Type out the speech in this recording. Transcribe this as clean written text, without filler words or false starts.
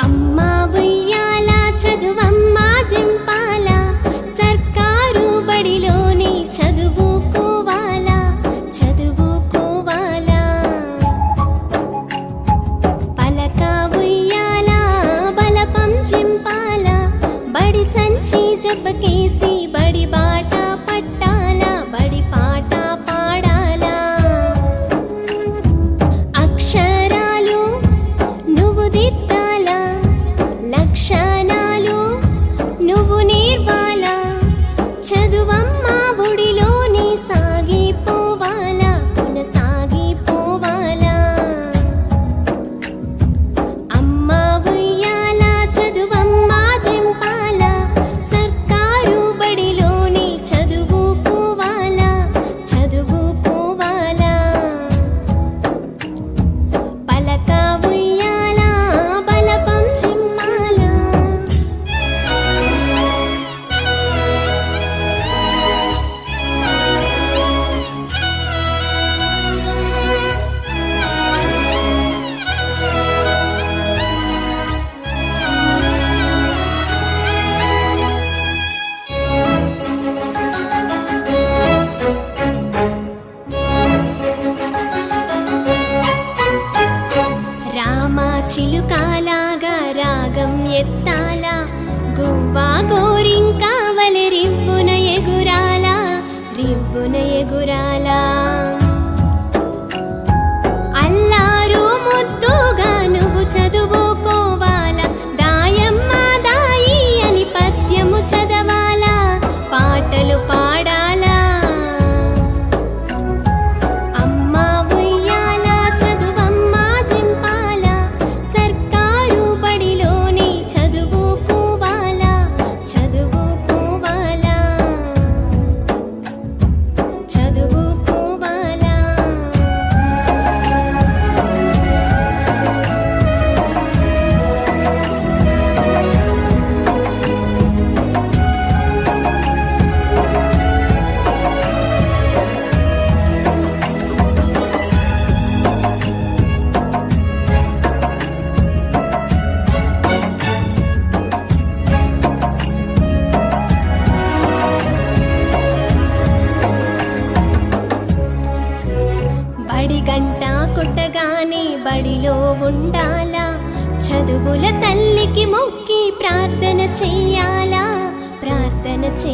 అమ్మా ఉయ్యాల చదువమ్మా జింపాల సర్కారు బడిలోని చదువుకోవాలా చదువుకోవాలా పలక ఉయ్యాల బలపం జింపాల బడి సంచి జబ్బకేసి బడి బాట పట్టాల బడి పాట పాడాలా అక్షరాలు నువ్వు దిద్దాలా లక్షణాలు నువ్వు నేర్వాలా చదువమ్మా బుడిలోని సాగిపోవాలా కొనసాగిపోవాలా అమ్మా ఉయ్యాల చదువమ్మా జింపాల సర్కారు బడిలోని చదువుకోవాలా చదువుకోవాలా పలక ఉయ్యాల బలపం జింపాల రామా చిలుకాలాగా రాగం ఎత్తాలా గువ్వా గోరింకా వలె రిబ్బున ఎగురాలా రిబ్బున ఎగురాలా అల్లారు ముద్దుగా నువ్వు చదువుకోవాలా దాయమ్మ దాయి అని పద్యము చదవాలా పాటలు పాడాలా అమ్మా ఉయ్యాల చదువమ్మా జింపాల సర్కారు బడిలోని చదువుకోవాలా చదువుకోవాలా చదువుకోవాలా బడి గంట కొట్టగానే బడిలో ఉండాలా చదువుల తల్లికి మొక్కి ప్రార్థన చెయ్యాలా ప్రార్థన